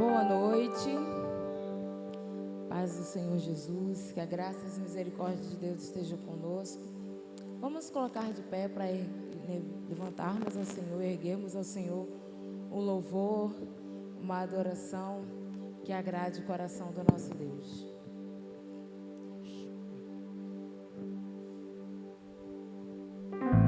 Boa noite. Paz do Senhor Jesus, que a graça e a misericórdia de Deus esteja conosco. Vamos colocar de pé para levantarmos ao Senhor, erguermos ao Senhor um louvor, uma adoração que agrade o coração do nosso Deus. Pra adorar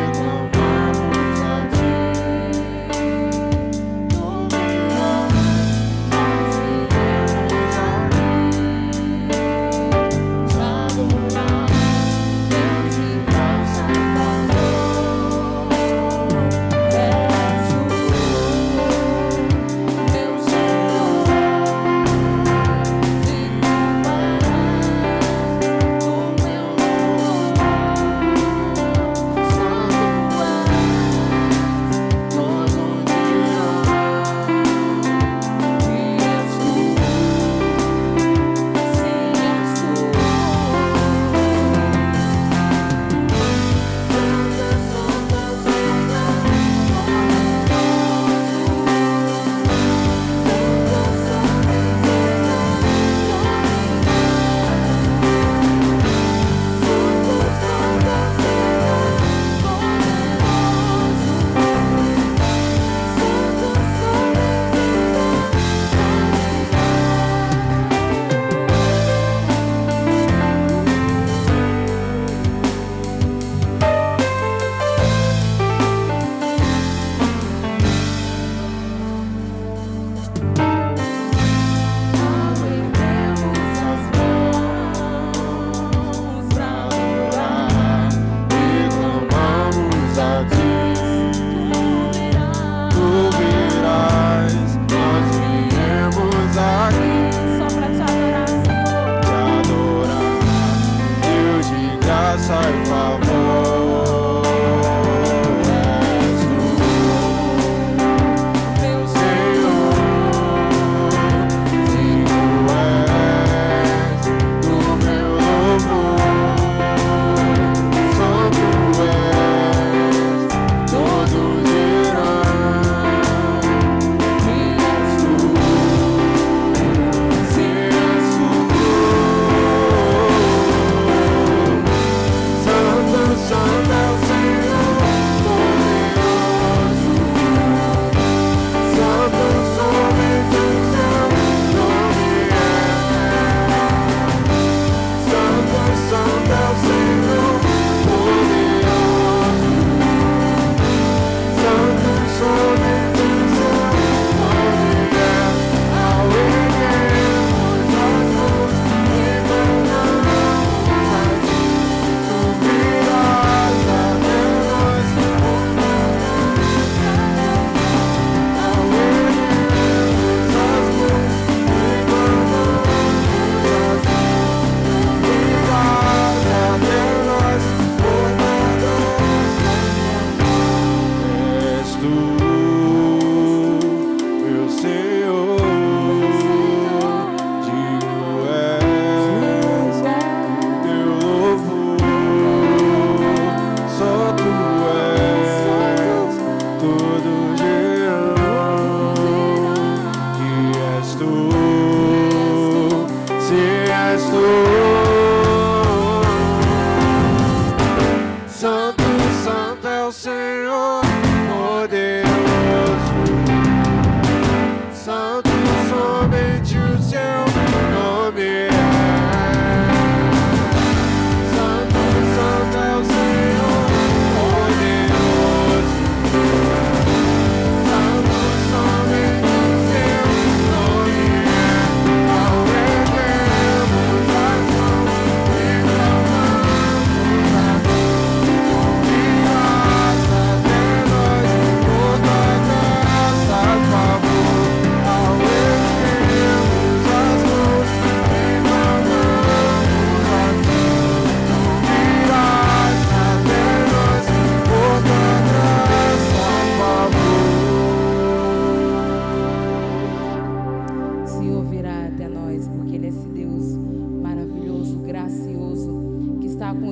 e clamar.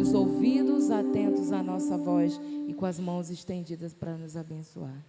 os ouvidos atentos à nossa voz e com as mãos estendidas para nos abençoar.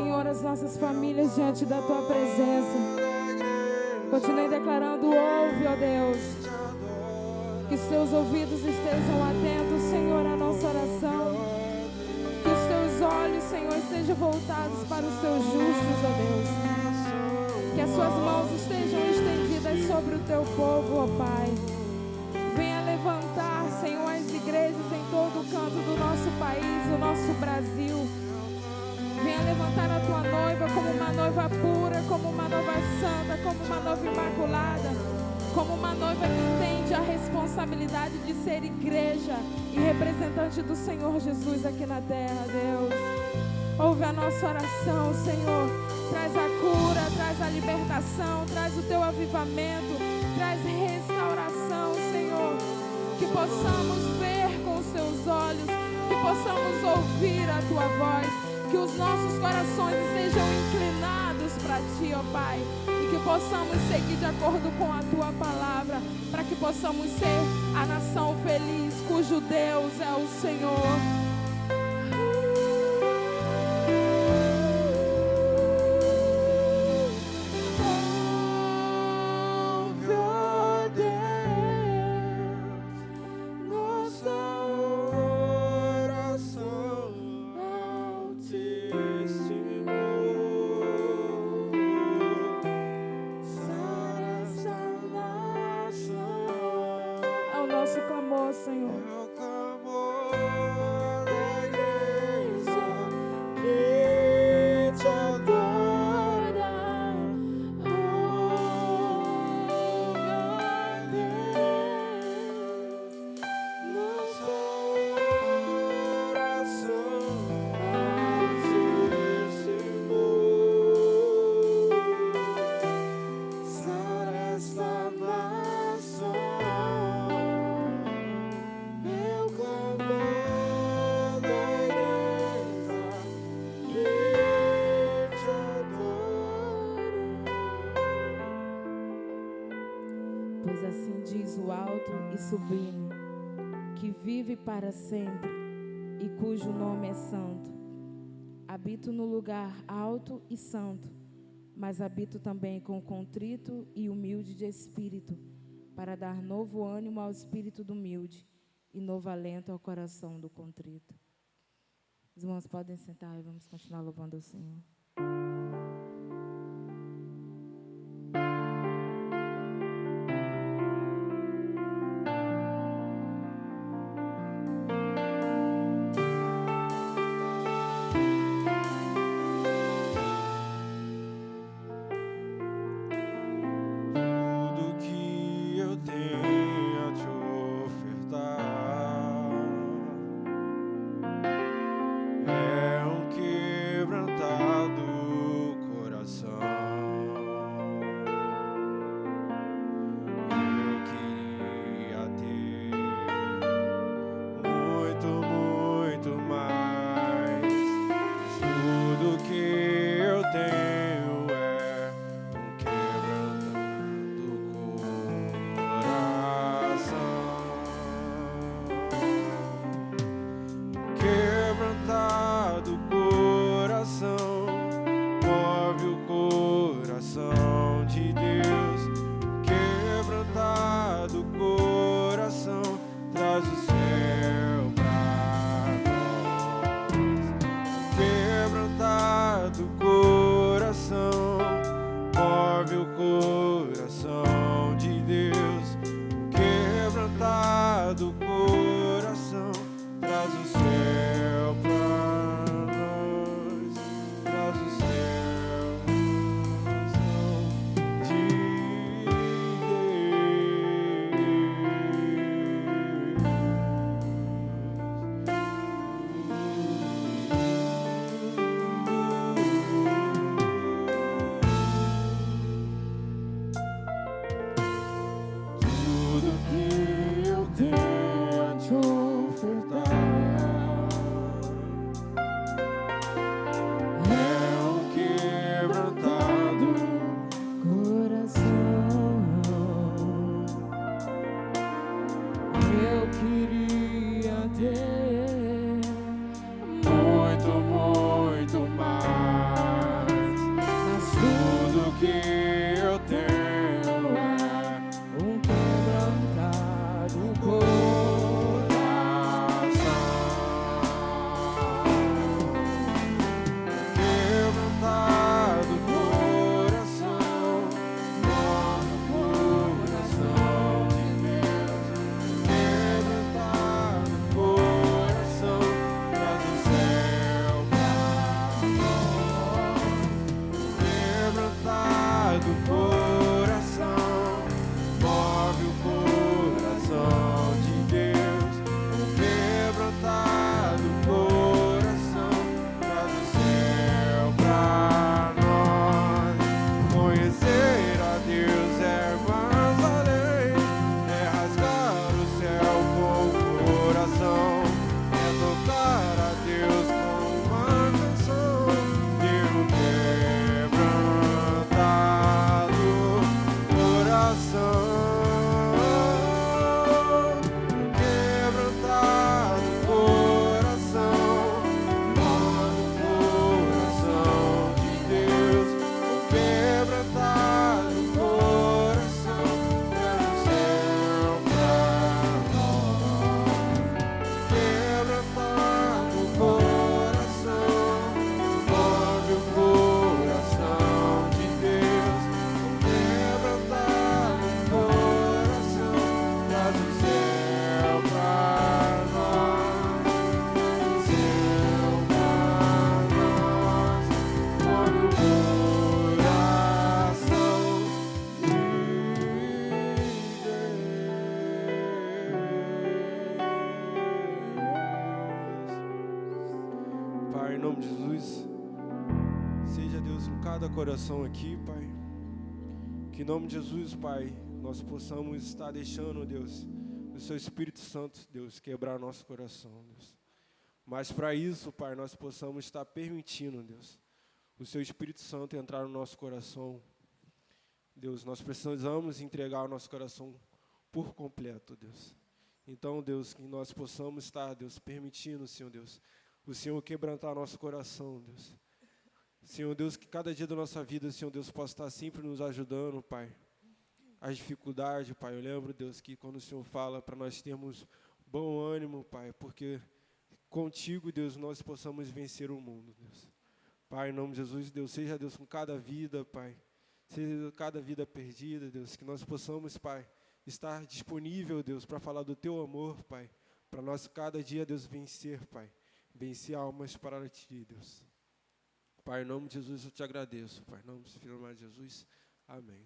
Senhor, as nossas famílias diante da Tua presença. Continue declarando: ouve, ó Deus. Que os Teus ouvidos estejam atentos, Senhor, à nossa oração. Que os Teus olhos, Senhor, estejam voltados para os Teus justos, ó Deus. Que as Suas mãos estejam estendidas sobre o Teu povo, ó Pai. Venha levantar, Senhor, as igrejas em todo o canto do nosso país, do nosso Brasil. Venha levantar a Tua noiva como uma noiva pura, como uma noiva santa, como uma noiva imaculada, como uma noiva que entende a responsabilidade de ser igreja e representante do Senhor Jesus aqui na terra, Deus. Ouve a nossa oração, Senhor. Traz a cura, traz a libertação, traz o Teu avivamento, traz restauração, Senhor. Que possamos ver com os Teus olhos, que possamos ouvir a Tua voz, que os nossos corações estejam inclinados para Ti, ó Pai, e que possamos seguir de acordo com a Tua palavra, para que possamos ser a nação feliz, cujo Deus é o Senhor. Pois assim diz o alto e sublime, que vive para sempre e cujo nome é santo. Habito no lugar alto e santo, mas habito também com o contrito e humilde de espírito, para dar novo ânimo ao espírito do humilde e novo alento ao coração do contrito. Os irmãos podem sentar e vamos continuar louvando o Senhor. É um quebrantado Deus, com cada coração aqui, Pai. Que em nome de Jesus, Pai, nós possamos estar deixando, Deus, o Seu Espírito Santo, Deus, quebrar nosso coração, Deus. Mas para isso, Pai, nós possamos estar permitindo, Deus, o Seu Espírito Santo entrar no nosso coração. Deus, nós precisamos entregar o nosso coração por completo, Deus. Então, Deus, que nós possamos estar, Deus, permitindo, Senhor Deus, o Senhor quebrantar nosso coração, Deus. Senhor Deus, que cada dia da nossa vida, Senhor Deus, possa estar sempre nos ajudando, Pai. As dificuldades, Pai, eu lembro, Deus, que quando o Senhor fala para nós termos bom ânimo, Pai, porque contigo, Deus, nós possamos vencer o mundo, Deus. Pai, em nome de Jesus, Deus, seja, Deus, com cada vida, Pai, seja cada vida perdida, Deus, que nós possamos, Pai, estar disponível, Deus, para falar do Teu amor, Pai, para nós cada dia, Deus, vencer, Pai, vencer almas para Ti, Deus. Pai, em nome de Jesus, eu Te agradeço, Pai, em nome do Filho de Jesus, amém.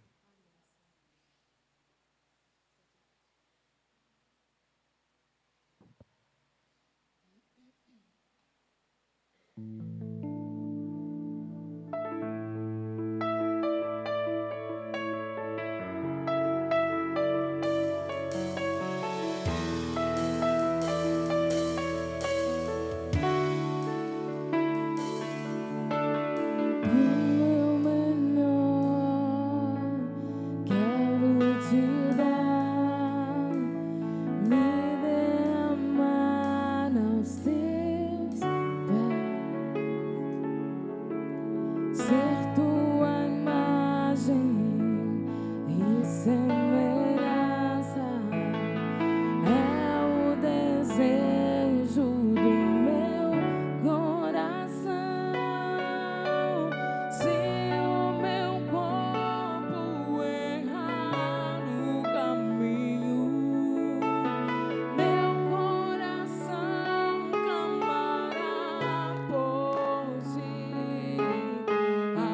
Ah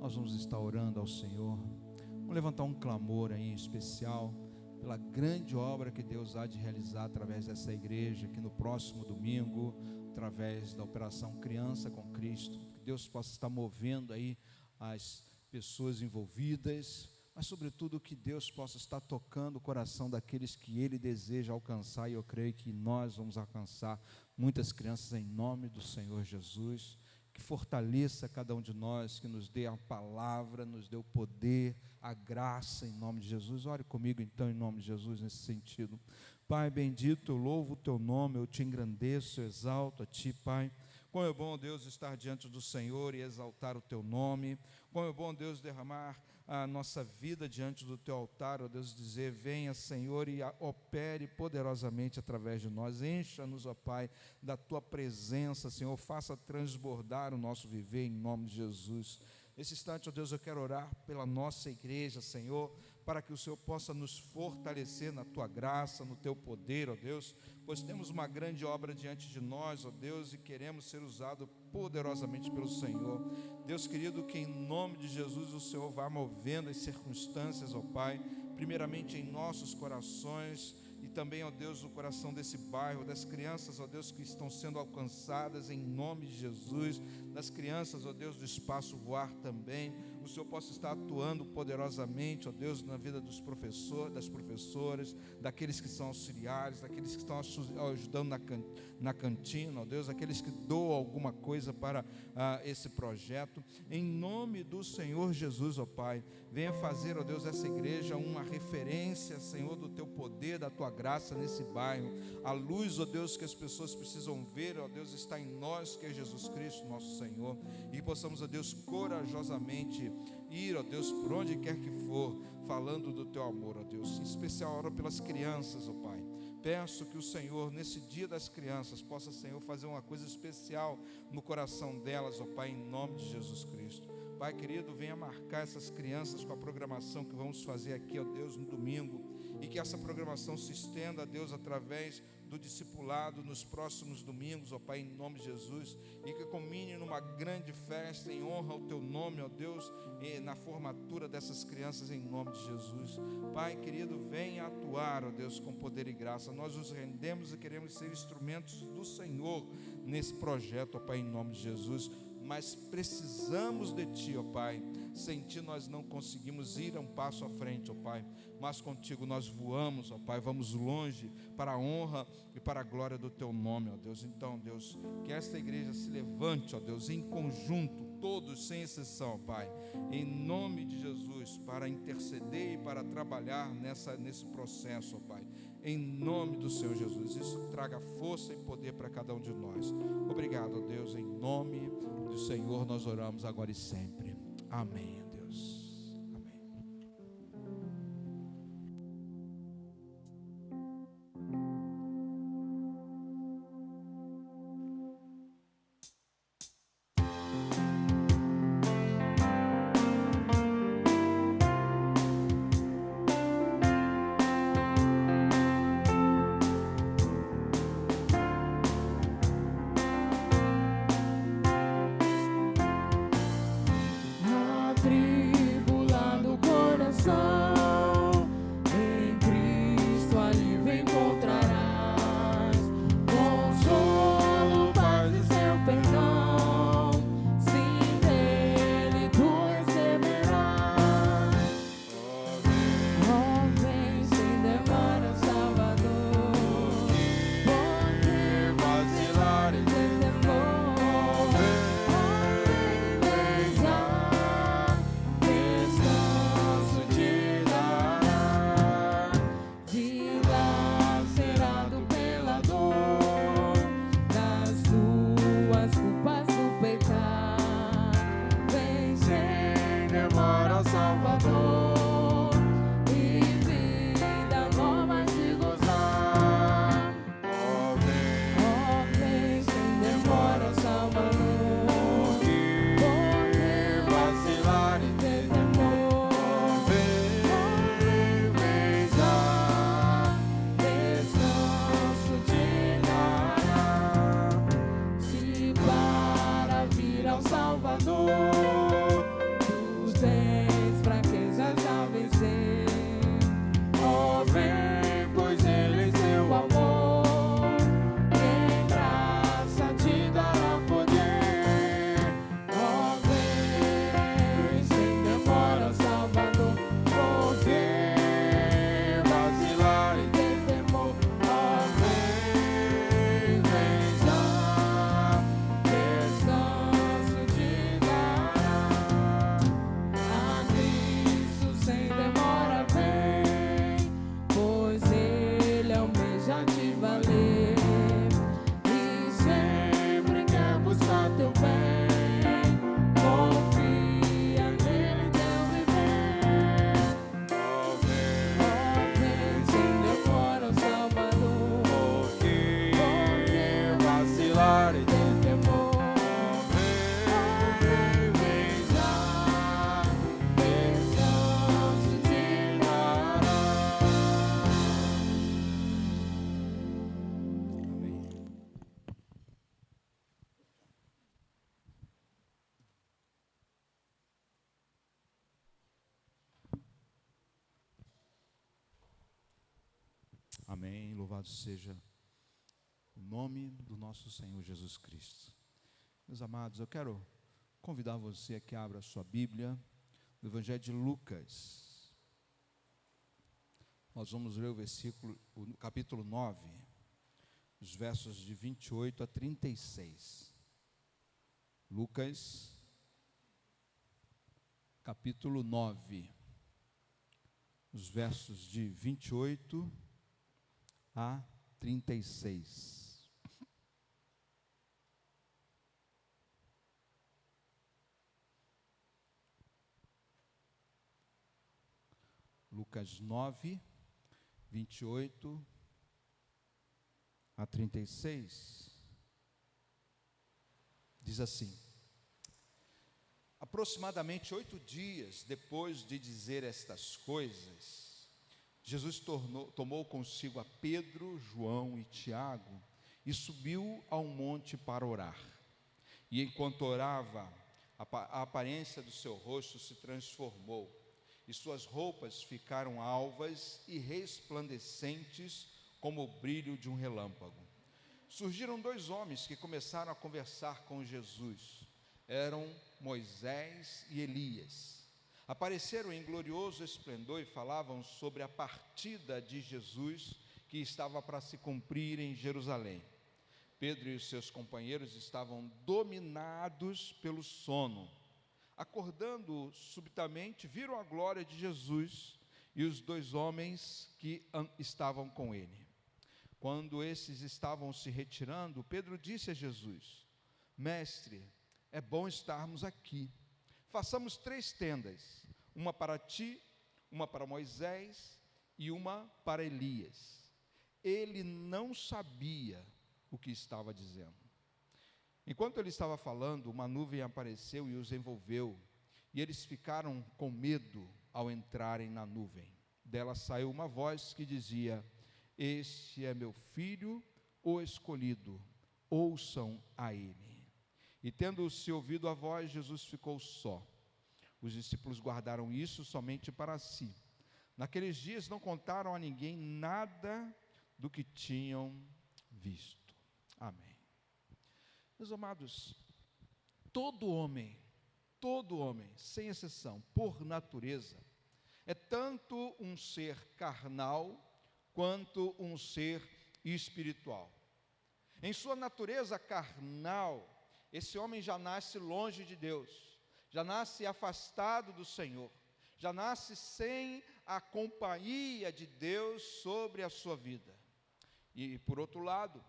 nós vamos estar orando ao Senhor. Vamos levantar um clamor aí em especial pela grande obra que Deus há de realizar através dessa igreja, que no próximo domingo, através da Operação Criança com Cristo, que Deus possa estar movendo aí as pessoas envolvidas, mas sobretudo que Deus possa estar tocando o coração daqueles que Ele deseja alcançar, e eu creio que nós vamos alcançar muitas crianças em nome do Senhor Jesus. Que fortaleça cada um de nós, que nos dê a palavra, nos dê o poder, a graça em nome de Jesus. Ore comigo então em nome de Jesus nesse sentido. Pai bendito, eu louvo o teu nome, eu te engrandeço, eu exalto a ti, Pai. Como é bom, Deus, estar diante do Senhor e exaltar o teu nome. Como é bom, Deus, derramar a nossa vida diante do teu altar, ó Deus, dizer: venha, Senhor, e opere poderosamente através de nós. Encha-nos, ó Pai, da tua presença, Senhor. Faça transbordar o nosso viver em nome de Jesus. Nesse instante, ó Deus, eu quero orar pela nossa igreja, Senhor, para que o Senhor possa nos fortalecer na tua graça, no teu poder, ó Deus, pois temos uma grande obra diante de nós, ó Deus, e queremos ser usados poderosamente pelo Senhor. Deus querido, que em nome de Jesus o Senhor vá movendo as circunstâncias, ó Pai, primeiramente em nossos corações, e também, ó Deus, no coração desse bairro, das crianças, ó Deus, que estão sendo alcançadas em nome de Jesus, das crianças, ó Deus, do Espaço Voar também, o Senhor possa estar atuando poderosamente, ó Deus, na vida dos professores, das professoras, daqueles que são auxiliares, daqueles que estão ajudando na cantina, ó Deus, aqueles que doam alguma coisa para esse projeto, em nome do Senhor Jesus, ó Pai, venha fazer, ó Deus, essa igreja uma referência, Senhor, do teu poder, da tua graça nesse bairro. A luz, ó Deus, que as pessoas precisam ver, ó Deus, está em nós, que é Jesus Cristo, nosso Senhor, e possamos, ó Deus, corajosamente ir, ó Deus, por onde quer que for, falando do teu amor, ó Deus. Em especial, oro pelas crianças, ó Pai. Peço que o Senhor, nesse dia das crianças, possa, Senhor, fazer uma coisa especial no coração delas, ó Pai, em nome de Jesus Cristo. Pai querido, venha marcar essas crianças com a programação que vamos fazer aqui, ó Deus, no domingo, e que essa programação se estenda, Deus, através do discipulado nos próximos domingos, ó Pai, em nome de Jesus, e que culmine numa grande festa em honra ao teu nome, ó Deus, e na formatura dessas crianças em nome de Jesus. Pai querido, venha atuar, ó Deus, com poder e graça. Nós nos rendemos e queremos ser instrumentos do Senhor nesse projeto, ó Pai, em nome de Jesus. Mas precisamos de Ti, ó Pai. Sem Ti nós não conseguimos ir um passo à frente, ó Pai. Mas contigo nós voamos, ó Pai. Vamos longe para a honra e para a glória do Teu nome, ó Deus. Então, Deus, que esta igreja se levante, ó Deus, em conjunto, todos sem exceção, ó Pai, em nome de Jesus, para interceder e para trabalhar nesse processo, ó Pai. Em nome do Senhor Jesus, isso traga força e poder para cada um de nós. Obrigado, ó Deus, em nome do Senhor nós oramos agora e sempre. Amém, ó Deus. Abri glória e de temor. Amém. Louvado seja o nome do nosso Senhor Jesus Cristo. Meus amados, eu quero convidar você a que abra a sua Bíblia no Evangelho de Lucas. Nós vamos ler o capítulo 9, os versos de 28 a 36. Lucas, capítulo 9, os versos de 28 a 36. Lucas 9, 28 a 36. Diz assim: aproximadamente 8 dias depois de dizer estas coisas, Jesus tomou consigo a Pedro, João e Tiago e subiu ao monte para orar. E enquanto orava, a aparência do seu rosto se transformou, e suas roupas ficaram alvas e resplandecentes como o brilho de um relâmpago. Surgiram 2 homens que começaram a conversar com Jesus. Eram Moisés e Elias. Apareceram em glorioso esplendor e falavam sobre a partida de Jesus que estava para se cumprir em Jerusalém. Pedro e os seus companheiros estavam dominados pelo sono. Acordando subitamente, viram a glória de Jesus e os 2 homens que estavam com ele. Quando esses estavam se retirando, Pedro disse a Jesus: Mestre, é bom estarmos aqui. Façamos 3 tendas, uma para ti, uma para Moisés e uma para Elias. Ele não sabia o que estava dizendo. Enquanto ele estava falando, uma nuvem apareceu e os envolveu, e eles ficaram com medo ao entrarem na nuvem. Dela saiu uma voz que dizia: Este é meu filho, o escolhido, ouçam a ele. E tendo-se ouvido a voz, Jesus ficou só. Os discípulos guardaram isso somente para si. Naqueles dias não contaram a ninguém nada do que tinham visto. Amém. Meus amados, todo homem, sem exceção, por natureza, é tanto um ser carnal quanto um ser espiritual. Em sua natureza carnal, esse homem já nasce longe de Deus, já nasce afastado do Senhor, já nasce sem a companhia de Deus sobre a sua vida. E por outro lado,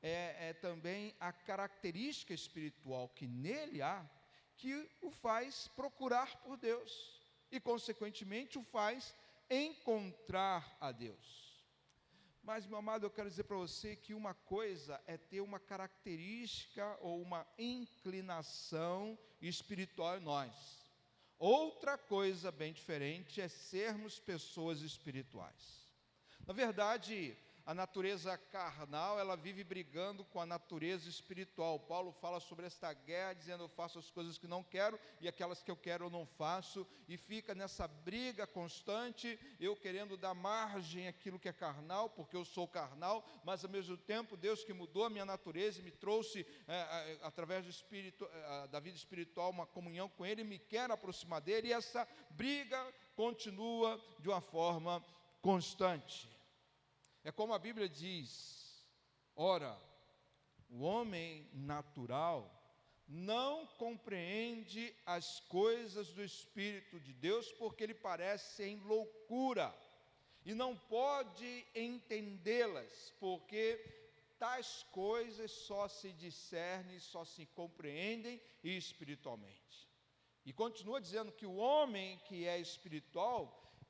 é também a característica espiritual que nele há, que o faz procurar por Deus, e consequentemente o faz encontrar a Deus. Mas, meu amado, eu quero dizer para você que uma coisa é ter uma característica ou uma inclinação espiritual em nós. Outra coisa bem diferente é sermos pessoas espirituais. Na verdade, a natureza carnal, ela vive brigando com a natureza espiritual. Paulo fala sobre esta guerra, dizendo: eu faço as coisas que não quero, e aquelas que eu quero eu não faço, e fica nessa briga constante, eu querendo dar margem àquilo que é carnal, porque eu sou carnal, mas ao mesmo tempo, Deus que mudou a minha natureza e me trouxe, através do Espírito, da vida espiritual, uma comunhão com Ele, me quer aproximar dEle, e essa briga continua de uma forma constante. É como a Bíblia diz: ora, o homem natural não compreende as coisas do Espírito de Deus, porque ele parece em loucura, e não pode entendê-las, porque tais coisas só se discernem, só se compreendem espiritualmente. E continua dizendo que o homem que é espiritual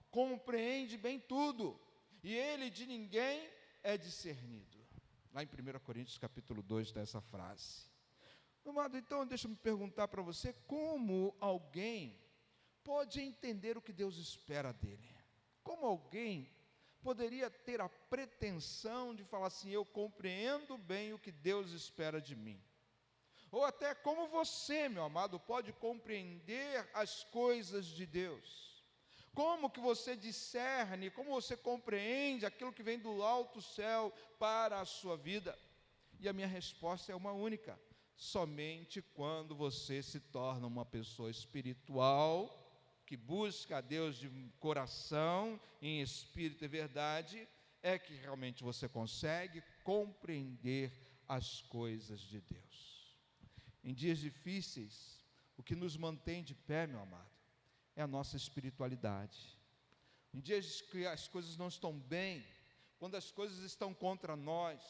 compreende bem tudo, e ele de ninguém é discernido. Lá em 1 Coríntios capítulo 2 está essa frase. Amado, então deixa eu me perguntar para você, como alguém pode entender o que Deus espera dele? Como alguém poderia ter a pretensão de falar assim, eu compreendo bem o que Deus espera de mim? Ou até como você, meu amado, pode compreender as coisas de Deus? Como que você discerne, como você compreende aquilo que vem do alto céu para a sua vida? E a minha resposta é uma única: somente quando você se torna uma pessoa espiritual, que busca a Deus de coração, em espírito e verdade, é que realmente você consegue compreender as coisas de Deus. Em dias difíceis, o que nos mantém de pé, meu amado, é a nossa espiritualidade. Em dias que as coisas não estão bem, quando as coisas estão contra nós,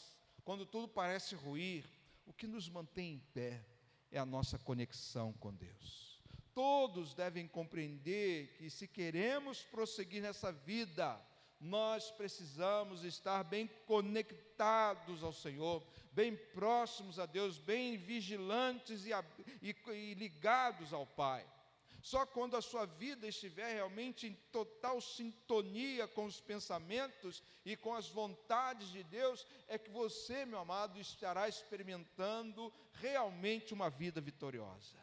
quando tudo parece ruir, o que nos mantém em pé é a nossa conexão com Deus. Todos devem compreender que, se queremos prosseguir nessa vida, nós precisamos estar bem conectados ao Senhor, bem próximos a Deus, bem vigilantes e ligados ao Pai. Só quando a sua vida estiver realmente em total sintonia com os pensamentos e com as vontades de Deus, é que você, meu amado, estará experimentando realmente uma vida vitoriosa.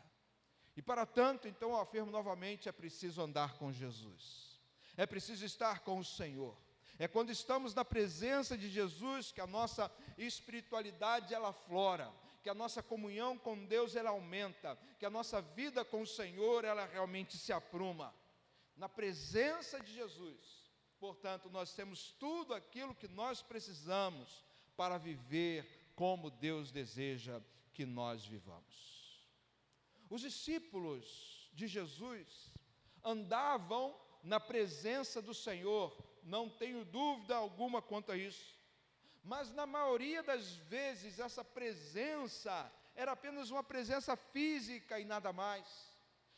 E para tanto, então, eu afirmo novamente, é preciso andar com Jesus, é preciso estar com o Senhor. É quando estamos na presença de Jesus que a nossa espiritualidade ela aflora, que a nossa comunhão com Deus ela aumenta, que a nossa vida com o Senhor ela realmente se apruma. Na presença de Jesus, portanto, nós temos tudo aquilo que nós precisamos para viver como Deus deseja que nós vivamos. Os discípulos de Jesus andavam na presença do Senhor, não tenho dúvida alguma quanto a isso. Mas na maioria das vezes essa presença era apenas uma presença física e nada mais.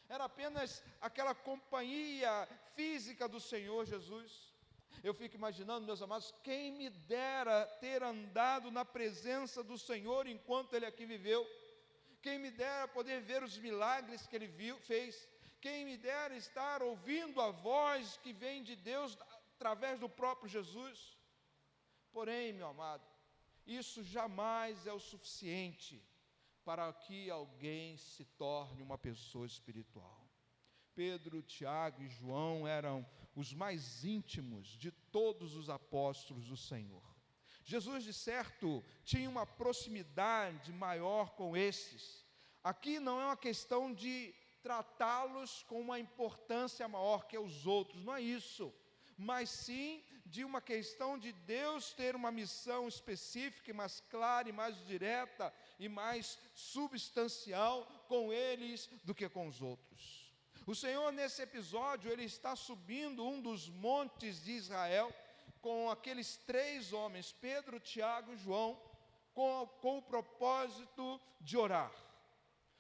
Era apenas aquela companhia física do Senhor Jesus. Eu fico imaginando, meus amados, quem me dera ter andado na presença do Senhor enquanto Ele aqui viveu. Quem me dera poder ver os milagres que Ele fez. Quem me dera estar ouvindo a voz que vem de Deus através do próprio Jesus. Porém, meu amado, isso jamais é o suficiente para que alguém se torne uma pessoa espiritual. Pedro, Tiago e João eram os mais íntimos de todos os apóstolos do Senhor. Jesus, de certo, tinha uma proximidade maior com esses. Aqui não é uma questão de tratá-los com uma importância maior que os outros, não é isso. Mas sim de uma questão de Deus ter uma missão específica, e mais clara, e mais direta, e mais substancial com eles do que com os outros. O Senhor, nesse episódio, Ele está subindo um dos montes de Israel, com aqueles 3 homens, Pedro, Tiago e João, com o propósito de orar.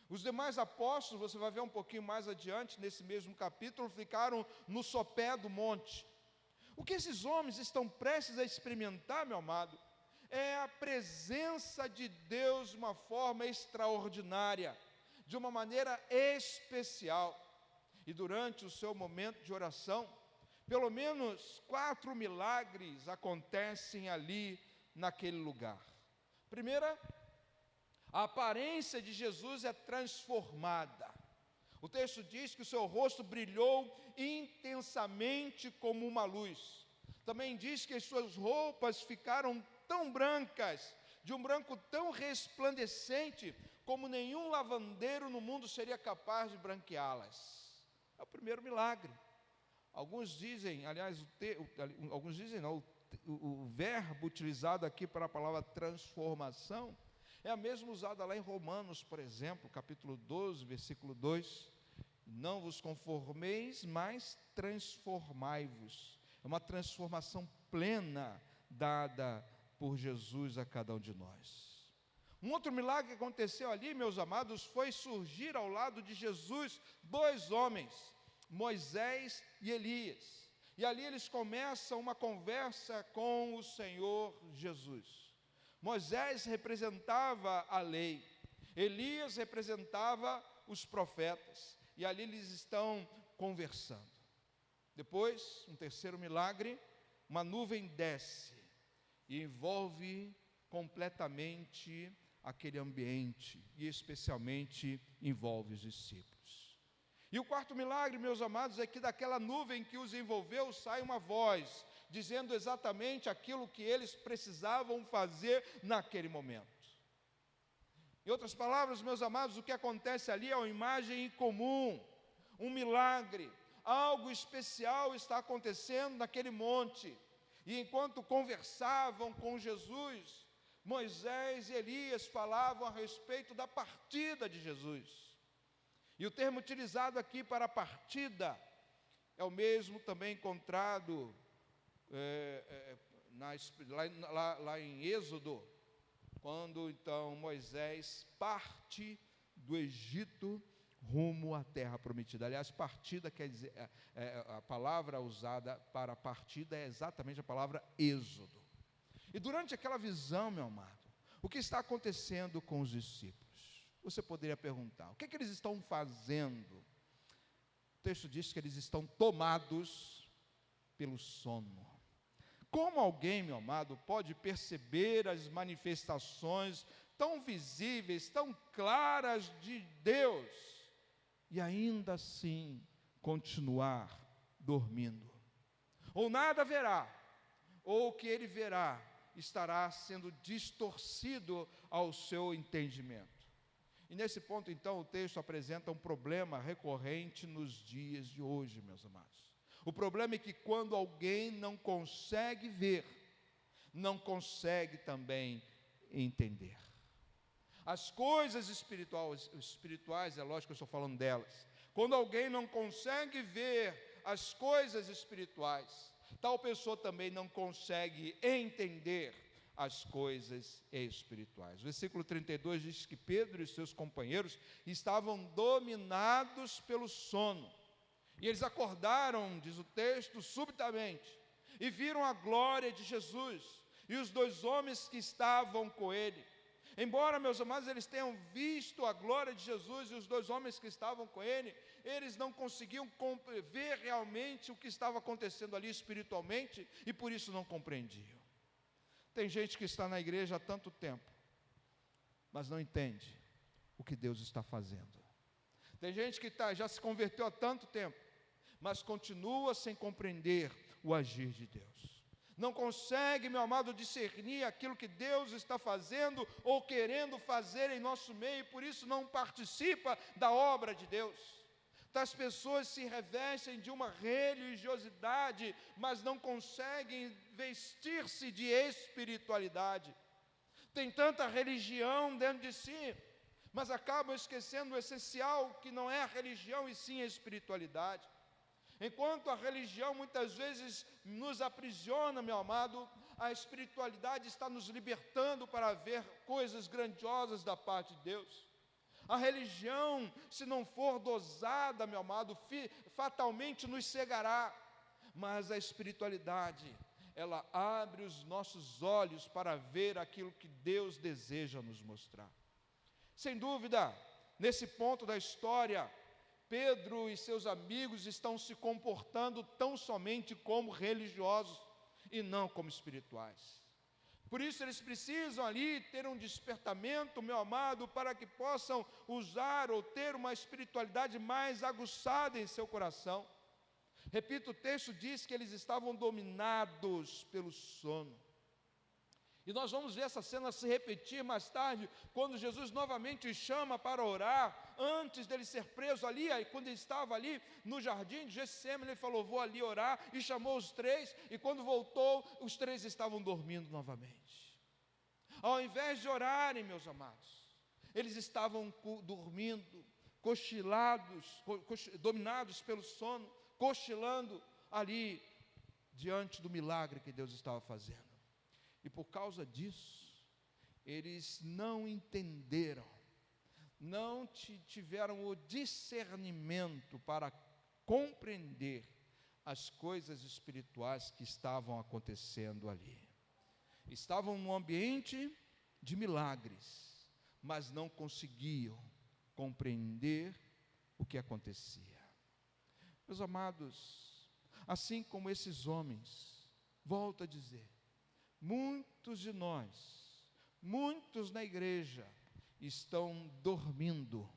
Os demais apóstolos, você vai ver um pouquinho mais adiante, nesse mesmo capítulo, ficaram no sopé do monte. O que esses homens estão prestes a experimentar, meu amado, é a presença de Deus de uma forma extraordinária, de uma maneira especial. E durante o seu momento de oração, pelo menos 4 milagres acontecem ali naquele lugar. Primeira, a aparência de Jesus é transformada. O texto diz que o seu rosto brilhou intensamente como uma luz. Também diz que as suas roupas ficaram tão brancas, de um branco tão resplandecente, como nenhum lavandeiro no mundo seria capaz de branqueá-las. É o primeiro milagre. Alguns dizem, aliás, o verbo utilizado aqui para a palavra transformação é a mesma usada lá em Romanos, por exemplo, capítulo 12, versículo 2. Não vos conformeis, mas transformai-vos. É uma transformação plena dada por Jesus a cada um de nós. Um outro milagre que aconteceu ali, meus amados, foi surgir ao lado de Jesus 2 homens, Moisés e Elias. E ali eles começam uma conversa com o Senhor Jesus. Moisés representava a lei, Elias representava os profetas, e ali eles estão conversando. Depois, um terceiro milagre, uma nuvem desce e envolve completamente aquele ambiente, e especialmente envolve os discípulos. E o quarto milagre, meus amados, é que daquela nuvem que os envolveu sai uma voz, dizendo exatamente aquilo que eles precisavam fazer naquele momento. Em outras palavras, meus amados, o que acontece ali é uma imagem incomum, um milagre, algo especial está acontecendo naquele monte. E enquanto conversavam com Jesus, Moisés e Elias falavam a respeito da partida de Jesus. E o termo utilizado aqui para partida é o mesmo também encontrado lá em Êxodo, quando então Moisés parte do Egito rumo à terra prometida. Aliás, partida quer dizer, a palavra usada para partida é exatamente a palavra êxodo. E durante aquela visão, meu amado, o que está acontecendo com os discípulos? Você poderia perguntar, o que é que eles estão fazendo? O texto diz que eles estão tomados pelo sono. Como alguém, meu amado, pode perceber as manifestações tão visíveis, tão claras de Deus, e ainda assim continuar dormindo? Ou nada verá, ou o que ele verá estará sendo distorcido ao seu entendimento. E nesse ponto, então, o texto apresenta um problema recorrente nos dias de hoje, meus amados. O problema é que quando alguém não consegue ver, não consegue também entender. As coisas espirituais, é lógico que eu estou falando delas. Quando alguém não consegue ver as coisas espirituais, tal pessoa também não consegue entender as coisas espirituais. O versículo 32 diz que Pedro e seus companheiros estavam dominados pelo sono. E eles acordaram, diz o texto, subitamente, e viram a glória de Jesus e os dois homens que estavam com ele. Embora, meus amados, eles tenham visto a glória de Jesus e os dois homens que estavam com ele, eles não conseguiam ver realmente o que estava acontecendo ali espiritualmente e por isso não compreendiam. Tem gente que está na igreja há tanto tempo, mas não entende o que Deus está fazendo. Tem gente que já se converteu há tanto tempo, mas continua sem compreender o agir de Deus. Não consegue, meu amado, discernir aquilo que Deus está fazendo ou querendo fazer em nosso meio, e por isso não participa da obra de Deus. As pessoas se revestem de uma religiosidade, mas não conseguem vestir-se de espiritualidade. Tem tanta religião dentro de si, mas acabam esquecendo o essencial, que não é a religião e sim a espiritualidade. Enquanto a religião muitas vezes nos aprisiona, meu amado, a espiritualidade está nos libertando para ver coisas grandiosas da parte de Deus. A religião, se não for dosada, meu amado, fatalmente nos cegará. Mas a espiritualidade, ela abre os nossos olhos para ver aquilo que Deus deseja nos mostrar. Sem dúvida, nesse ponto da história, Pedro e seus amigos estão se comportando tão somente como religiosos e não como espirituais. Por isso eles precisam ali ter um despertamento, meu amado, para que possam usar ou ter uma espiritualidade mais aguçada em seu coração. Repito, o texto diz que eles estavam dominados pelo sono. E nós vamos ver essa cena se repetir mais tarde, quando Jesus novamente os chama para orar, antes dele ser preso ali, aí quando ele estava ali no jardim de Getsêmani, ele falou, vou ali orar, e chamou os três, e quando voltou, os três estavam dormindo novamente. Ao invés de orarem, meus amados, eles estavam dormindo, cochilados, dominados pelo sono, cochilando ali, diante do milagre que Deus estava fazendo. E por causa disso, eles não entenderam, não tiveram o discernimento para compreender as coisas espirituais que estavam acontecendo ali. Estavam num ambiente de milagres, mas não conseguiam compreender o que acontecia. Meus amados, assim como esses homens, volto a dizer, muitos de nós, muitos na igreja, estão dormindo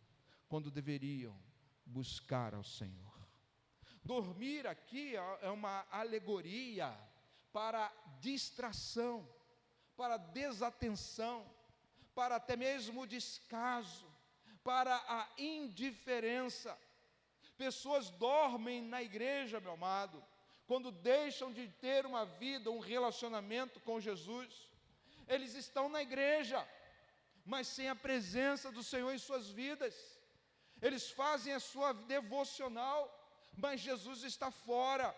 quando deveriam buscar ao Senhor. Dormir aqui é uma alegoria para distração, para desatenção, para até mesmo descaso, para a indiferença. Pessoas dormem na igreja, meu amado, quando deixam de ter uma vida, um relacionamento com Jesus. Eles estão na igreja, mas sem a presença do Senhor em suas vidas. Eles fazem a sua devocional, mas Jesus está fora.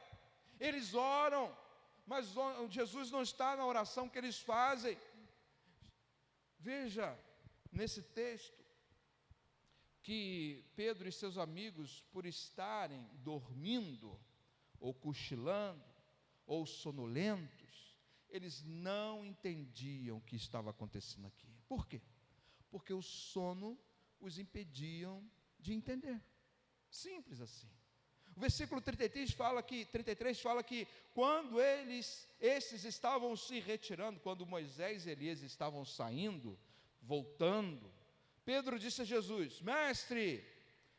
Eles oram, mas Jesus não está na oração que eles fazem. Veja nesse texto que Pedro e seus amigos, por estarem dormindo, ou cochilando, ou sonolentos, eles não entendiam o que estava acontecendo aqui. Por quê? Porque o sono os impediam de entender. Simples assim. O versículo 33 fala que quando esses estavam se retirando, quando Moisés e Elias estavam saindo, voltando, Pedro disse a Jesus: Mestre,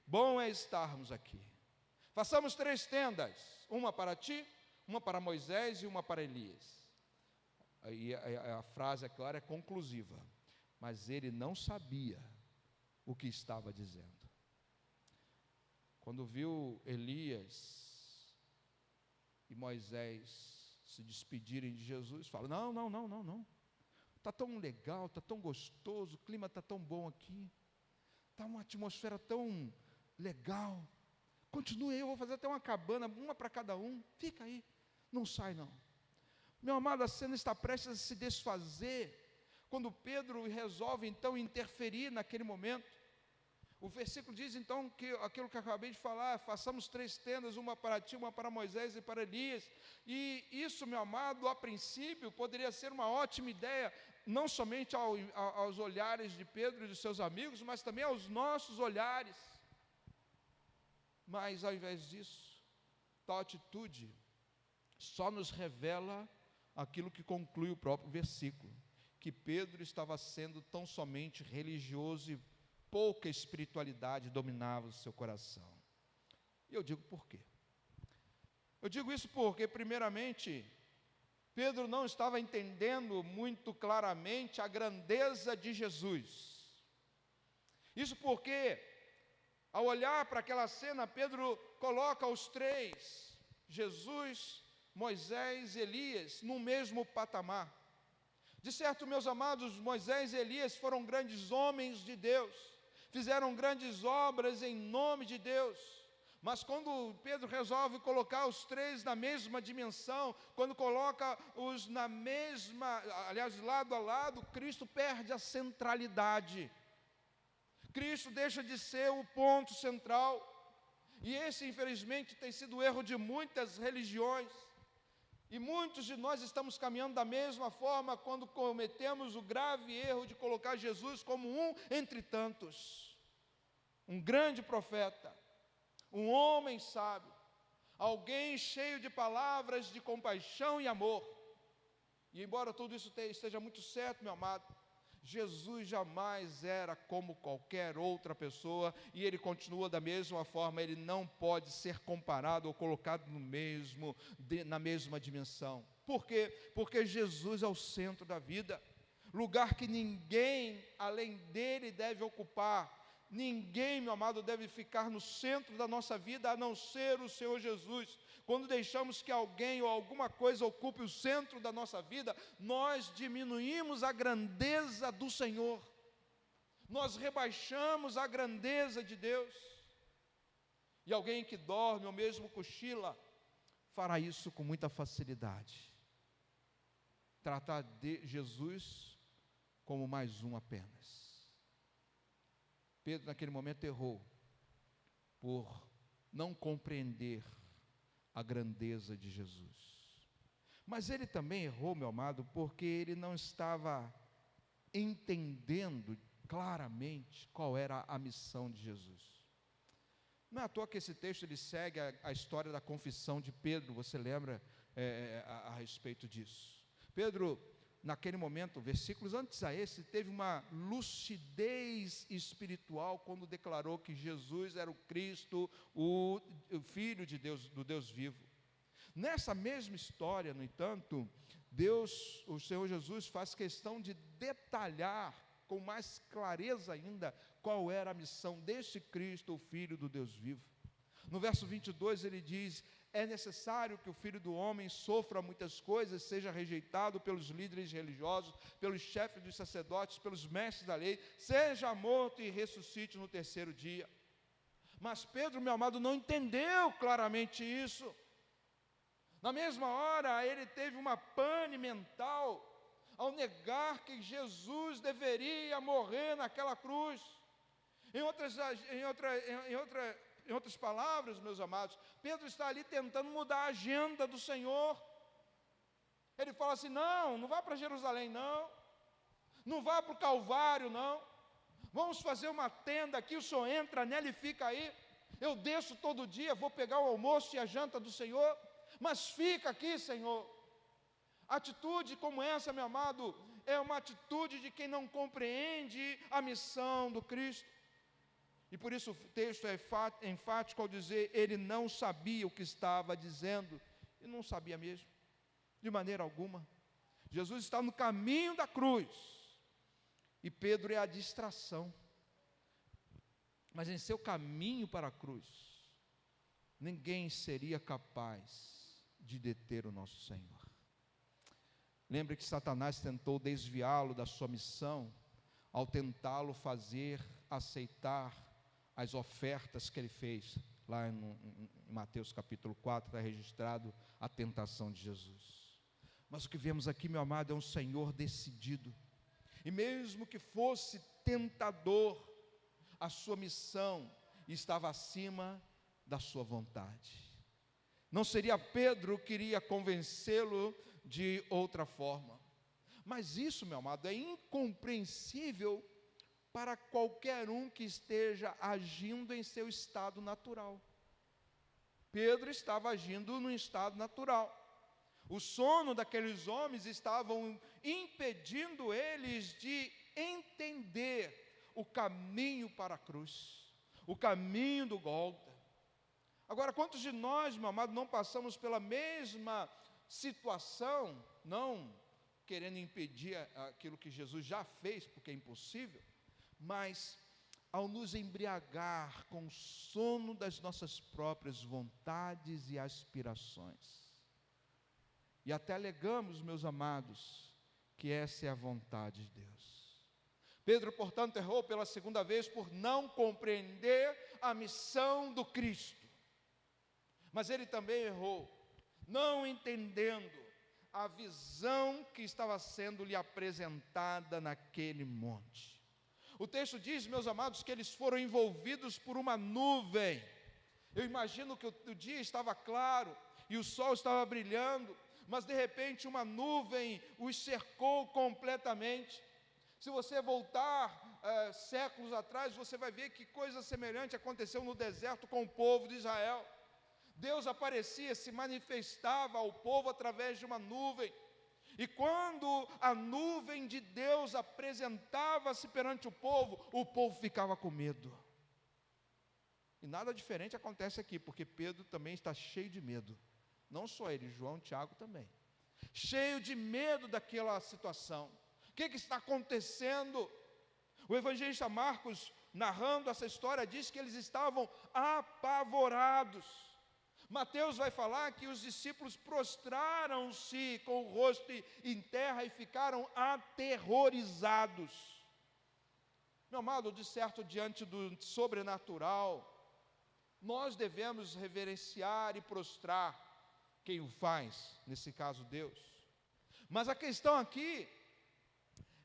bom é estarmos aqui. Façamos 3 tendas, uma para ti, uma para Moisés e uma para Elias. Aí a frase, é clara, é conclusiva. Mas ele não sabia o que estava dizendo. Quando viu Elias e Moisés se despedirem de Jesus, fala: não. Está tão legal, está tão gostoso, o clima está tão bom aqui, está uma atmosfera tão legal. Continue aí, eu vou fazer até uma cabana, uma para cada um, fica aí, não sai não. Meu amado, a cena está prestes a se desfazer, quando Pedro resolve então interferir naquele momento. O versículo diz então que aquilo que eu acabei de falar: façamos 3 tendas, uma para ti, uma para Moisés e para Elias. E isso, meu amado, a princípio poderia ser uma ótima ideia, não somente aos olhares de Pedro e dos seus amigos, mas também aos nossos olhares. Mas ao invés disso, tal atitude só nos revela aquilo que conclui o próprio versículo, que Pedro estava sendo tão somente religioso e pouca espiritualidade dominava o seu coração. E eu digo por quê? Eu digo isso porque, primeiramente, Pedro não estava entendendo muito claramente a grandeza de Jesus. Isso porque, ao olhar para aquela cena, Pedro coloca os 3, Jesus, Moisés e Elias, no mesmo patamar. De certo, meus amados, Moisés e Elias foram grandes homens de Deus, fizeram grandes obras em nome de Deus. Mas quando Pedro resolve colocar os 3 na mesma dimensão, quando coloca-os na mesma, aliás, lado a lado, Cristo perde a centralidade. Cristo deixa de ser o ponto central. E esse, infelizmente, tem sido o erro de muitas religiões. E muitos de nós estamos caminhando da mesma forma quando cometemos o grave erro de colocar Jesus como um entre tantos. Um grande profeta, um homem sábio, alguém cheio de palavras de compaixão e amor. E embora tudo isso esteja muito certo, meu amado, Jesus jamais era como qualquer outra pessoa, e ele continua da mesma forma. Ele não pode ser comparado ou colocado na mesma dimensão. Por quê? Porque Jesus é o centro da vida, lugar que ninguém além dele deve ocupar. Ninguém, meu amado, deve ficar no centro da nossa vida a não ser o Senhor Jesus. Quando deixamos que alguém ou alguma coisa ocupe o centro da nossa vida, nós diminuímos a grandeza do Senhor, nós rebaixamos a grandeza de Deus. E alguém que dorme ou mesmo cochila fará isso com muita facilidade, tratar de Jesus como mais um apenas. Pedro naquele momento errou por não compreender a grandeza de Jesus. Mas ele também errou, meu amado, porque ele não estava entendendo claramente qual era a missão de Jesus. Não é à toa que esse texto ele segue a história da confissão de Pedro, você lembra a respeito disso. Pedro, naquele momento, versículos antes a esse, teve uma lucidez espiritual quando declarou que Jesus era o Cristo, o Filho de Deus, do Deus vivo. Nessa mesma história, no entanto, o Senhor Jesus faz questão de detalhar com mais clareza ainda qual era a missão deste Cristo, o Filho do Deus vivo. No verso 22 ele diz: é necessário que o Filho do Homem sofra muitas coisas, seja rejeitado pelos líderes religiosos, pelos chefes dos sacerdotes, pelos mestres da lei, seja morto e ressuscite no terceiro dia. Mas Pedro, meu amado, não entendeu claramente isso. Na mesma hora, ele teve uma pane mental ao negar que Jesus deveria morrer naquela cruz. Em outras palavras, meus amados, Pedro está ali tentando mudar a agenda do Senhor. Ele fala assim: não vá para Jerusalém, não vá para o Calvário, não. Vamos fazer uma tenda aqui, o Senhor entra nela e fica aí. Eu desço todo dia, vou pegar o almoço e a janta do Senhor, mas fica aqui, Senhor. Atitude como essa, meu amado, é uma atitude de quem não compreende a missão do Cristo. E por isso o texto é enfático ao dizer: ele não sabia o que estava dizendo, e não sabia mesmo, de maneira alguma. Jesus está no caminho da cruz, e Pedro é a distração. Mas em seu caminho para a cruz, ninguém seria capaz de deter o nosso Senhor. Lembre que Satanás tentou desviá-lo da sua missão, ao tentá-lo fazer aceitar as ofertas que ele fez. Lá em Mateus capítulo 4 está registrado a tentação de Jesus. Mas o que vemos aqui, meu amado, é um Senhor decidido. E mesmo que fosse tentador, a sua missão estava acima da sua vontade. Não seria Pedro que iria convencê-lo de outra forma. Mas isso, meu amado, é incompreensível para qualquer um que esteja agindo em seu estado natural. Pedro estava agindo no estado natural. O sono daqueles homens estavam impedindo eles de entender o caminho para a cruz, o caminho do Gólgota. Agora, quantos de nós, meu amado, não passamos pela mesma situação, não querendo impedir aquilo que Jesus já fez, porque é impossível, mas ao nos embriagar com o sono das nossas próprias vontades e aspirações, e até alegamos, meus amados, que essa é a vontade de Deus. Pedro, portanto, errou pela segunda vez por não compreender a missão do Cristo. Mas ele também errou, não entendendo a visão que estava sendo lhe apresentada naquele monte. O texto diz, meus amados, que eles foram envolvidos por uma nuvem. Eu imagino que o dia estava claro e o sol estava brilhando, mas de repente uma nuvem os cercou completamente. Se você voltar séculos atrás, você vai ver que coisa semelhante aconteceu no deserto com o povo de Israel. Deus aparecia, se manifestava ao povo através de uma nuvem. E quando a nuvem de Deus apresentava-se perante o povo ficava com medo. E nada diferente acontece aqui, porque Pedro também está cheio de medo. Não só ele, João, Tiago também. Cheio de medo daquela situação. O que está acontecendo? O evangelista Marcos, narrando essa história, diz que eles estavam apavorados. Mateus vai falar que os discípulos prostraram-se com o rosto em terra e ficaram aterrorizados. Meu amado, de certo, diante do sobrenatural, nós devemos reverenciar e prostrar quem o faz, nesse caso Deus. Mas a questão aqui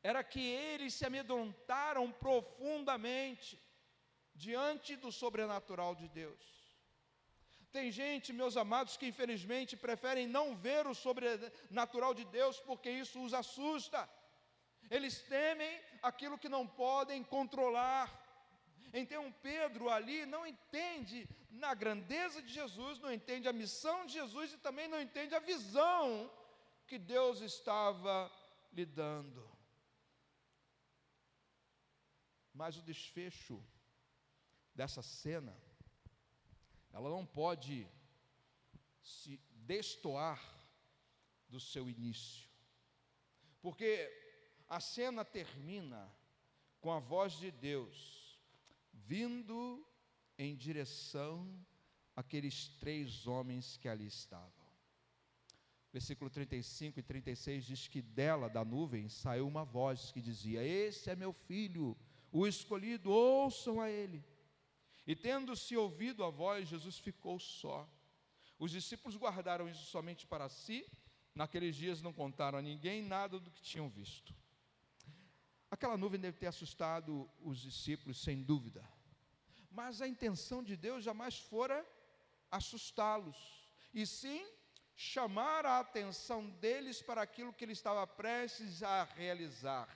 era que eles se amedrontaram profundamente diante do sobrenatural de Deus. Tem gente, meus amados, que infelizmente preferem não ver o sobrenatural de Deus porque isso os assusta. eles temem aquilo que não podem controlar. Então Pedro ali não entende na grandeza de Jesus, não entende a missão de Jesus e também não entende a visão que Deus estava lhe dando. Mas o desfecho dessa cena, ela não pode se destoar do seu início, porque a cena termina com a voz de Deus vindo em direção àqueles 3 homens que ali estavam. Versículo 35 e 36 diz que dela, da nuvem, saiu uma voz que dizia: esse é meu filho, o escolhido, ouçam a ele. E tendo-se ouvido a voz, Jesus ficou só. Os discípulos guardaram isso somente para si. Naqueles dias não contaram a ninguém nada do que tinham visto. Aquela nuvem deve ter assustado os discípulos, sem dúvida. Mas a intenção de Deus jamais fora assustá-los, e sim chamar a atenção deles para aquilo que ele estava prestes a realizar.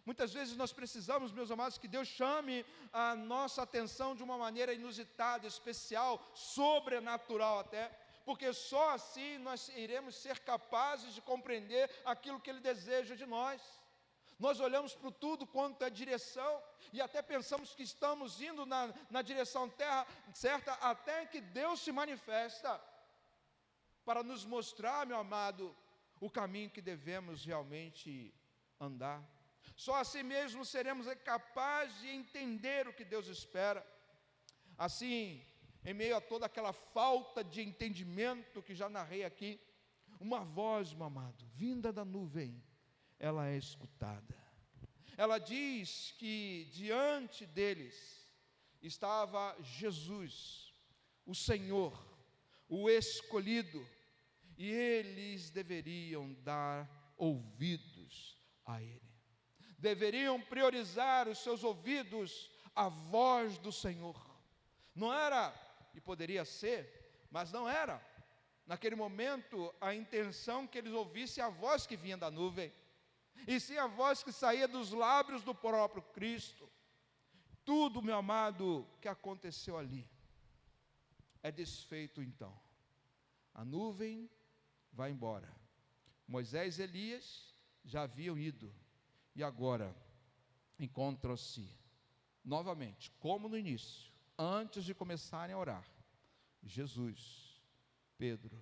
Muitas vezes nós precisamos, meus amados, que Deus chame a nossa atenção de uma maneira inusitada, especial, sobrenatural até, porque só assim nós iremos ser capazes de compreender aquilo que Ele deseja de nós. Nós olhamos para tudo quanto é direção, e até pensamos que estamos indo na direção certa, até que Deus se manifesta, para nos mostrar, meu amado, o caminho que devemos realmente andar. Só assim mesmo seremos capazes de entender o que Deus espera. Assim, em meio a toda aquela falta de entendimento que já narrei aqui, uma voz, meu amado, vinda da nuvem, ela é escutada. Ela diz que diante deles estava Jesus, o Senhor, o escolhido, e eles deveriam dar ouvidos a Ele. Deveriam priorizar os seus ouvidos à voz do Senhor. Não era, e poderia ser, mas não era, naquele momento, a intenção que eles ouvissem a voz que vinha da nuvem, e sim a voz que saía dos lábios do próprio Cristo. Tudo, meu amado, que aconteceu ali é desfeito então. A nuvem vai embora. Moisés e Elias já haviam ido, e agora encontram-se novamente, como no início, antes de começarem a orar, Jesus, Pedro,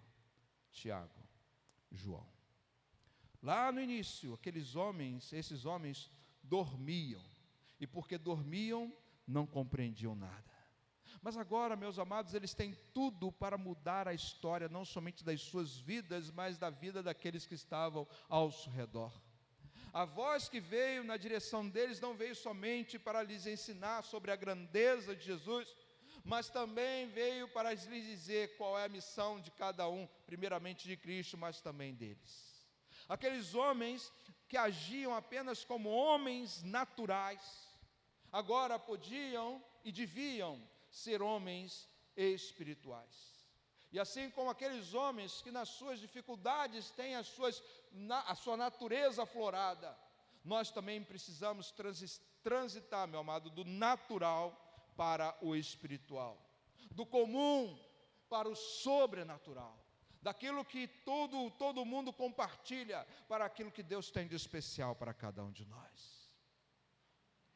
Tiago, João. Lá no início, esses homens dormiam, e porque dormiam, não compreendiam nada. Mas agora, meus amados, eles têm tudo para mudar a história, não somente das suas vidas, mas da vida daqueles que estavam ao seu redor. A voz que veio na direção deles não veio somente para lhes ensinar sobre a grandeza de Jesus, mas também veio para lhes dizer qual é a missão de cada um, primeiramente de Cristo, mas também deles. Aqueles homens que agiam apenas como homens naturais, agora podiam e deviam ser homens espirituais. E assim como aqueles homens que nas suas dificuldades têm a sua natureza aflorada, nós também precisamos transitar, meu amado, do natural para o espiritual, do comum para o sobrenatural, daquilo que todo mundo compartilha para aquilo que Deus tem de especial para cada um de nós.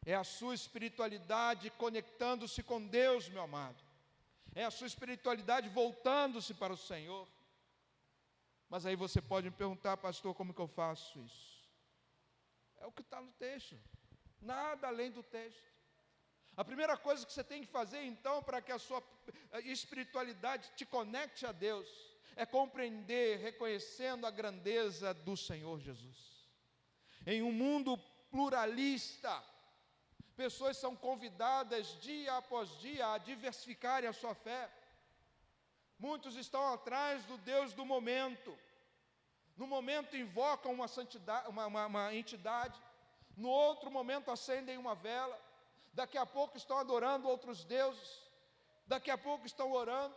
É a sua espiritualidade conectando-se com Deus, meu amado. É a sua espiritualidade voltando-se para o Senhor. Mas aí você pode me perguntar: pastor, como que eu faço isso? É o que está no texto, nada além do texto. A primeira coisa que você tem que fazer então, para que a sua espiritualidade te conecte a Deus, é compreender, reconhecendo a grandeza do Senhor Jesus. Em um mundo pluralista, pessoas são convidadas dia após dia a diversificarem a sua fé. Muitos estão atrás do Deus do momento. No momento invocam uma entidade, no outro momento acendem uma vela, daqui a pouco estão adorando outros deuses, daqui a pouco estão orando.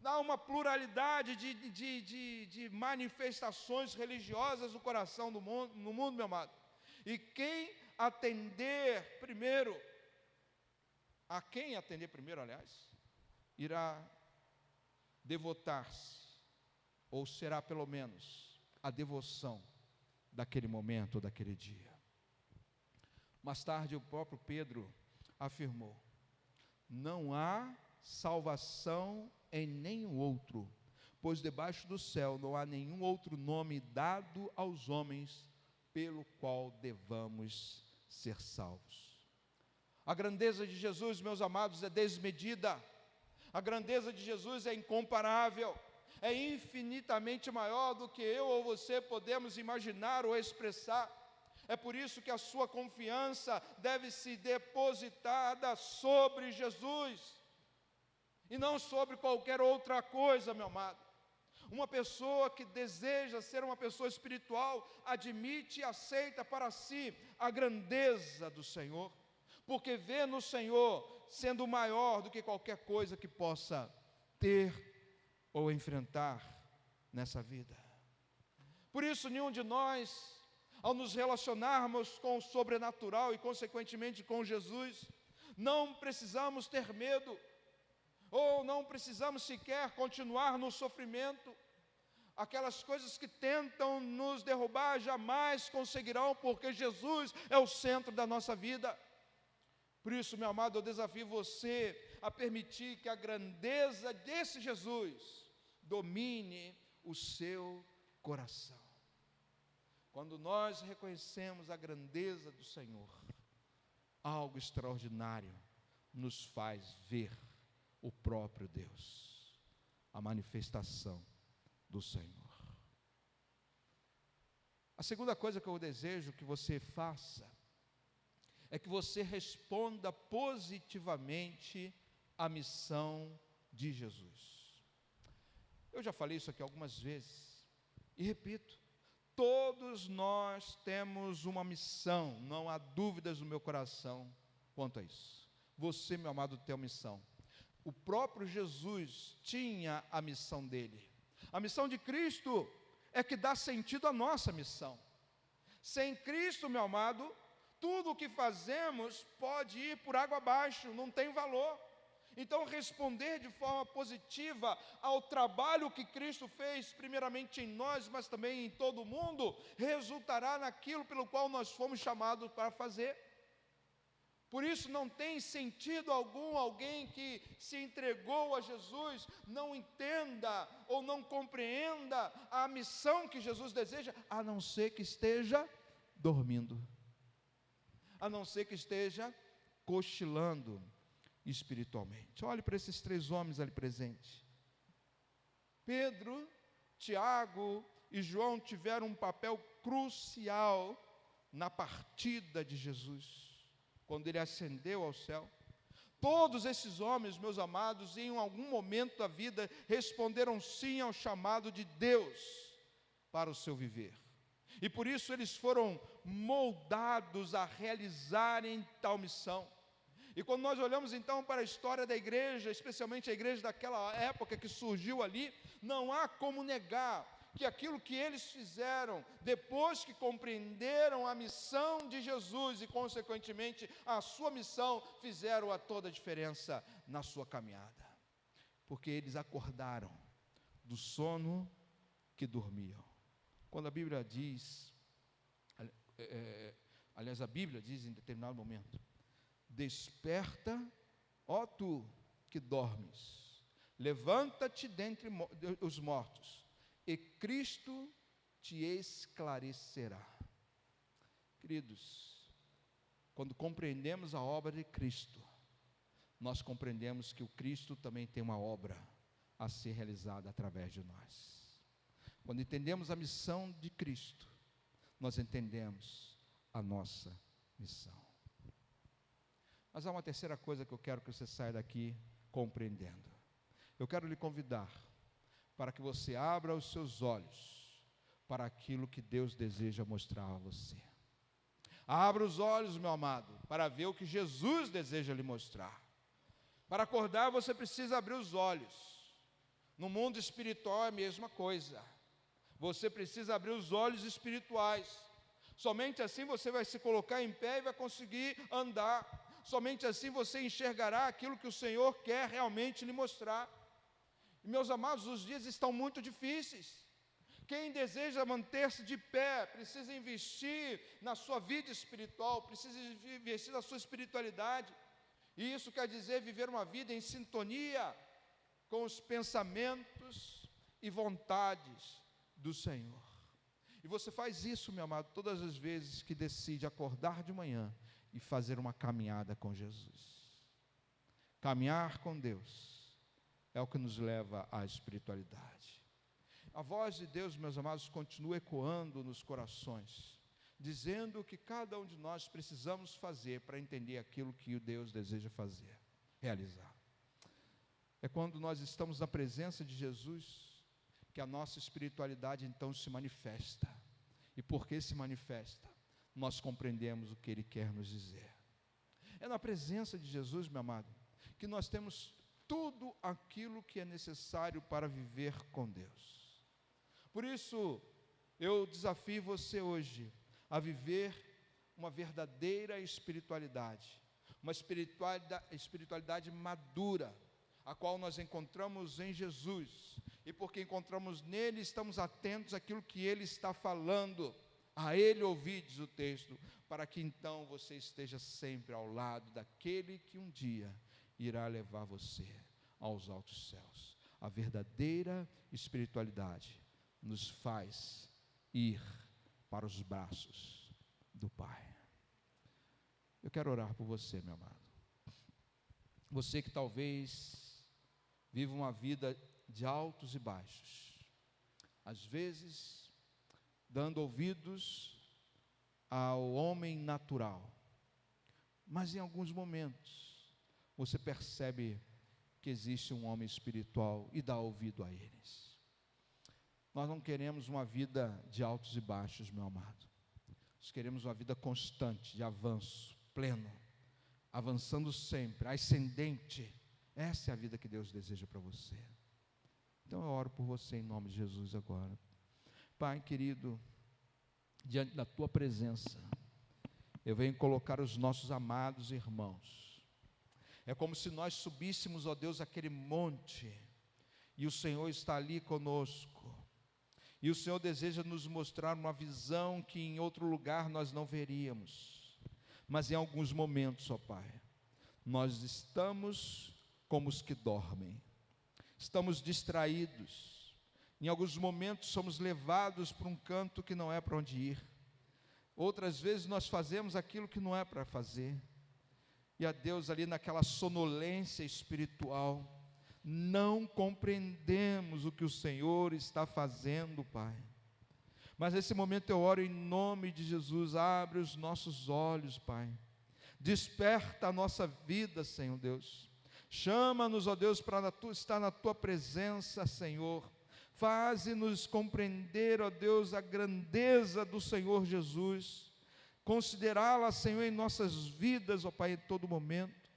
Há uma pluralidade de manifestações religiosas no coração do mundo, no mundo, meu amado. E quem atender primeiro, aliás, irá devotar-se, ou será pelo menos a devoção daquele momento, daquele dia. Mais tarde o próprio Pedro afirmou: não há salvação em nenhum outro, pois debaixo do céu não há nenhum outro nome dado aos homens pelo qual devamos ser salvos. A grandeza de Jesus, meus amados, é desmedida. A grandeza de Jesus é incomparável, é infinitamente maior do que eu ou você podemos imaginar ou expressar. É por isso que a sua confiança deve se depositada sobre Jesus, e não sobre qualquer outra coisa, meu amado. Uma pessoa que deseja ser uma pessoa espiritual, admite e aceita para si a grandeza do Senhor, porque vê no Senhor sendo maior do que qualquer coisa que possa ter ou enfrentar nessa vida. Por isso, nenhum de nós, ao nos relacionarmos com o sobrenatural e consequentemente com Jesus, não precisamos ter medo, ou não precisamos sequer continuar no sofrimento. Aquelas coisas que tentam nos derrubar jamais conseguirão, porque Jesus é o centro da nossa vida. Por isso, meu amado, eu desafio você a permitir que a grandeza desse Jesus domine o seu coração. Quando nós reconhecemos a grandeza do Senhor, algo extraordinário nos faz ver o próprio Deus, a manifestação do Senhor. A segunda coisa que eu desejo que você faça é que você responda positivamente à missão de Jesus. Eu já falei isso aqui algumas vezes e repito: todos nós temos uma missão, não há dúvidas no meu coração quanto a isso. Você, meu amado, tem uma missão. O próprio Jesus tinha a missão dele. A missão de Cristo é que dá sentido à nossa missão. Sem Cristo, meu amado, tudo o que fazemos pode ir por água abaixo, não tem valor. Então, responder de forma positiva ao trabalho que Cristo fez, primeiramente em nós, mas também em todo o mundo, resultará naquilo pelo qual nós fomos chamados para fazer. Por isso não tem sentido algum alguém que se entregou a Jesus não entenda ou não compreenda a missão que Jesus deseja, a não ser que esteja dormindo, a não ser que esteja cochilando espiritualmente. Olhe para esses três homens ali presentes. Pedro, Tiago e João tiveram um papel crucial na partida de Jesus, quando ele ascendeu ao céu. Todos esses homens, meus amados, em algum momento da vida, responderam sim ao chamado de Deus para o seu viver. E por isso eles foram moldados a realizarem tal missão. E quando nós olhamos então para a história da igreja, especialmente a igreja daquela época que surgiu ali, não há como negar que aquilo que eles fizeram, depois que compreenderam a missão de Jesus e consequentemente a sua missão, fizeram a toda a diferença na sua caminhada, porque eles acordaram do sono que dormiam. Quando a Bíblia diz, aliás a Bíblia diz em determinado momento: desperta, ó tu que dormes, levanta-te dentre os mortos, e Cristo te esclarecerá. Queridos, quando compreendemos a obra de Cristo, nós compreendemos que o Cristo também tem uma obra a ser realizada através de nós. Quando entendemos a missão de Cristo, nós entendemos a nossa missão. Mas há uma terceira coisa que eu quero que você saia daqui compreendendo. Eu quero lhe convidar para que você abra os seus olhos para aquilo que Deus deseja mostrar a você. Abra os olhos, meu amado, para ver o que Jesus deseja lhe mostrar. Para acordar, você precisa abrir os olhos. No mundo espiritual é a mesma coisa. Você precisa abrir os olhos espirituais, Somente assim você vai se colocar em pé e vai conseguir andar. Somente assim você enxergará aquilo que o Senhor quer realmente lhe mostrar. E, meus amados, os dias estão muito difíceis. Quem deseja manter-se de pé, precisa investir na sua vida espiritual, precisa investir na sua espiritualidade. E isso quer dizer viver uma vida em sintonia com os pensamentos e vontades do Senhor. E você faz isso, meu amado, todas as vezes que decide acordar de manhã e fazer uma caminhada com Jesus. Caminhar com Deus é o que nos leva à espiritualidade. A voz de Deus, meus amados, continua ecoando nos corações, dizendo o que cada um de nós precisamos fazer para entender aquilo que o Deus deseja fazer, realizar. É quando nós estamos na presença de Jesus que a nossa espiritualidade então se manifesta. E porque se manifesta, nós compreendemos o que Ele quer nos dizer. É na presença de Jesus, meu amado, que nós temos tudo aquilo que é necessário para viver com Deus. Por isso, eu desafio você hoje a viver uma verdadeira espiritualidade, uma espiritualidade madura, a qual nós encontramos em Jesus, e porque encontramos nele, estamos atentos àquilo que ele está falando, a ele ouvir, diz o texto, para que então você esteja sempre ao lado daquele que um dia irá levar você aos altos céus. A verdadeira espiritualidade nos faz ir para os braços do Pai. Eu quero orar por você, meu amado. Você que talvez vive uma vida de altos e baixos, às vezes dando ouvidos ao homem natural, mas em alguns momentos você percebe que existe um homem espiritual e dá ouvido a eles. Nós não queremos uma vida de altos e baixos, meu amado. Nós queremos uma vida constante, de avanço, pleno, avançando sempre, ascendente. Essa é a vida que Deus deseja para você. Então eu oro por você em nome de Jesus agora. Pai querido, diante da Tua presença, eu venho colocar os nossos amados irmãos. É como se nós subíssemos, ó Deus, aquele monte, e o Senhor está ali conosco. E o Senhor deseja nos mostrar uma visão que em outro lugar nós não veríamos. Mas em alguns momentos, ó Pai, nós estamos como os que dormem. Estamos distraídos. Em alguns momentos somos levados para um canto que não é para onde ir. Outras vezes nós fazemos aquilo que não é para fazer. E a Deus ali naquela sonolência espiritual, não compreendemos o que o Senhor está fazendo, Pai. Mas nesse momento eu oro em nome de Jesus, abre os nossos olhos, Pai. Desperta a nossa vida, Senhor Deus. Chama-nos, ó Deus, para estar na Tua presença, Senhor. Faze-nos compreender, ó Deus, a grandeza do Senhor Jesus. Considerá-la, Senhor, em nossas vidas, ó Pai, em todo momento.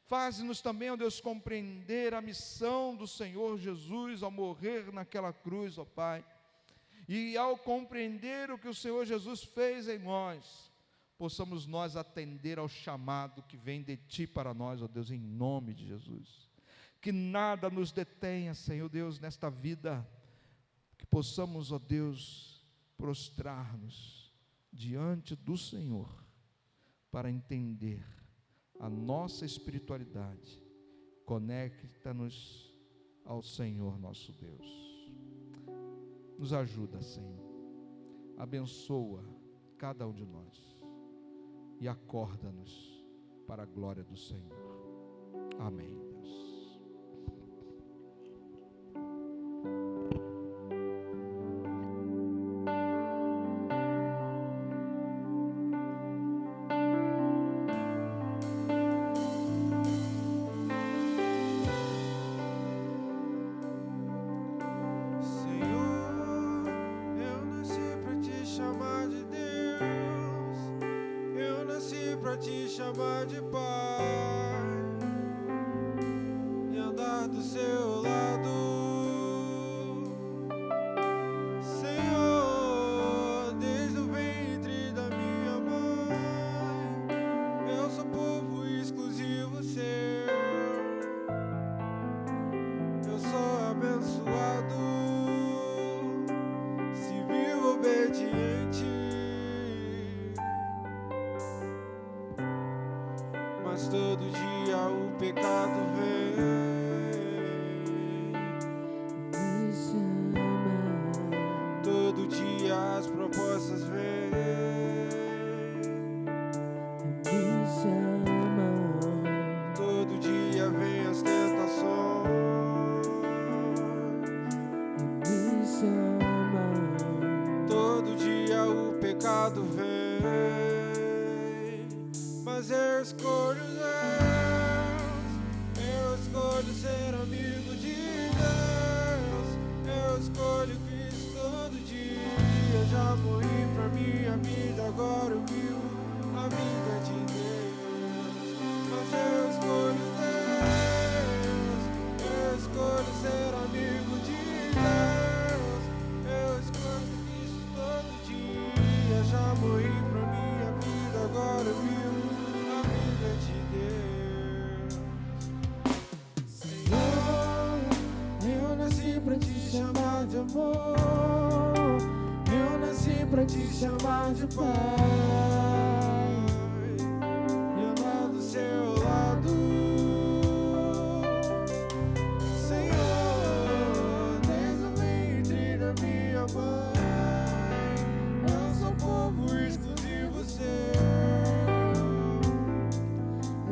Faze-nos também, ó Deus, compreender a missão do Senhor Jesus ao morrer naquela cruz, ó Pai. E ao compreender o que o Senhor Jesus fez em nós, possamos nós atender ao chamado que vem de Ti para nós, ó Deus, em nome de Jesus. Que nada nos detenha, Senhor Deus, nesta vida, que possamos, ó Deus, prostrar-nos diante do Senhor, para entender a nossa espiritualidade. Conecta-nos ao Senhor nosso Deus. Nos ajuda, Senhor. Abençoa cada um de nós e acorda-nos para a glória do Senhor. Amém, Deus. Te chamar de Pai e andar do seu lado, Senhor, desde o ventre da mas todo dia o pecado vem. Me chama, Todo dia as propostas vêm. me chama, Todo dia vem as tentações. me chama, Todo dia o pecado vem. Mas eu escolho Deus. Eu escolho ser amigo de Deus. Eu escolho Cristo todo dia. Já morri pra minha vida, agora eu vivo a vida de Deus. Mas eu escolho Deus. Eu escolho ser amigo de Deus. Eu escolho Cristo todo dia. Já morri pra minha vida, agora eu vivo a vida de Deus. Senhor, eu nasci pra te chamar de amor. Eu nasci pra te chamar de Pai. Eu nado do seu lado. Senhor, desde o ventre da minha mãe, eu sou povo exclusivo seu.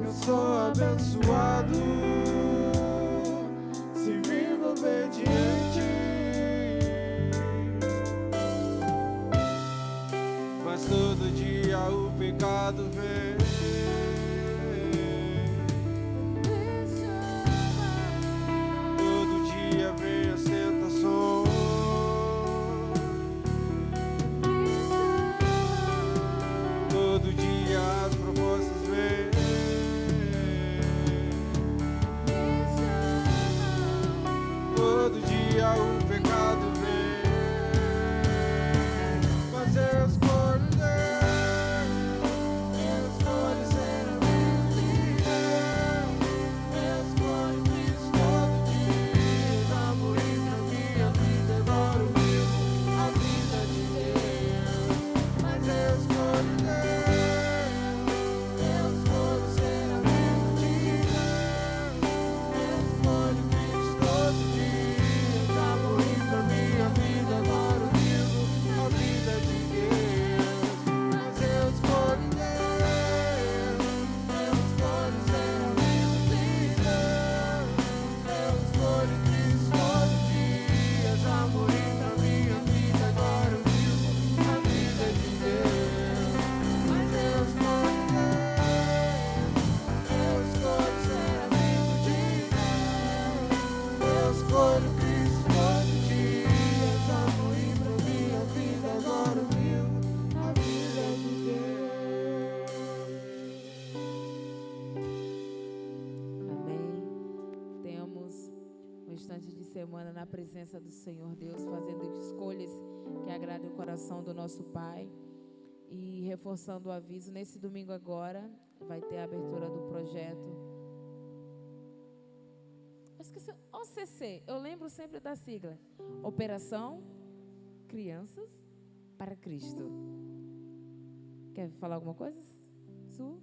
Eu sou abençoado se vivo obediente. Mas todo dia o pecado vem. Todo dia vem as tentações. Todo dia as propostas vêm. Todo dia o pecado vem. Mas eu escolho Deus. Eu escolho ser amigo de Deus. Eu escolho Cristo todo dia. Já morri pra minha vida, agora eu vivo a vida de Deus. Mas eu escolho Deus. Eu escolho ser amigo de Deus. Eu escolho Cristo todo dia. Já morri pra minha vida, agora eu vivo a vida de Deus. Mas eu escolho Deus. Eu escolho ser amigo de Deus. Eu escolho Cristo todo dia. Já morri pra minha vida, agora eu vivo a vida de Deus. Mas eu escolho Deus. Eu escolho ser amigo de Deus. Eu escolho Cristo todo dia. Já morri pra minha vida, agora eu vivo a vida de Deus. Amém. Temos um instante de semana na presença do Senhor Deus, fazendo escolhas que agradem o coração do nosso Pai. E reforçando o aviso, nesse domingo agora vai ter a abertura do projeto. Eu esqueci, OCC, eu lembro sempre da sigla. Operação Crianças para Cristo. Quer falar alguma coisa? Su?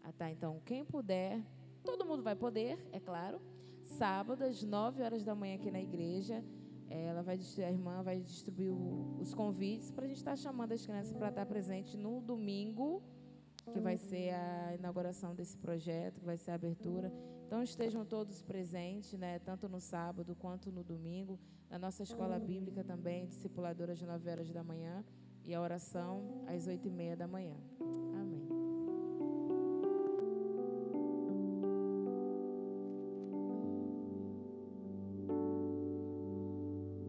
Ah, tá, então quem puder, todo mundo vai poder, é claro. Sábado, às 9 horas da manhã aqui na igreja, a irmã vai distribuir os convites para a gente estar chamando as crianças para estar presente no domingo, que vai ser a inauguração desse projeto, que vai ser a abertura. Então estejam todos presentes, né, tanto no sábado quanto no domingo, na nossa escola bíblica também, discipuladora às 9 horas da manhã, e a oração às 8h30 da manhã. Amém.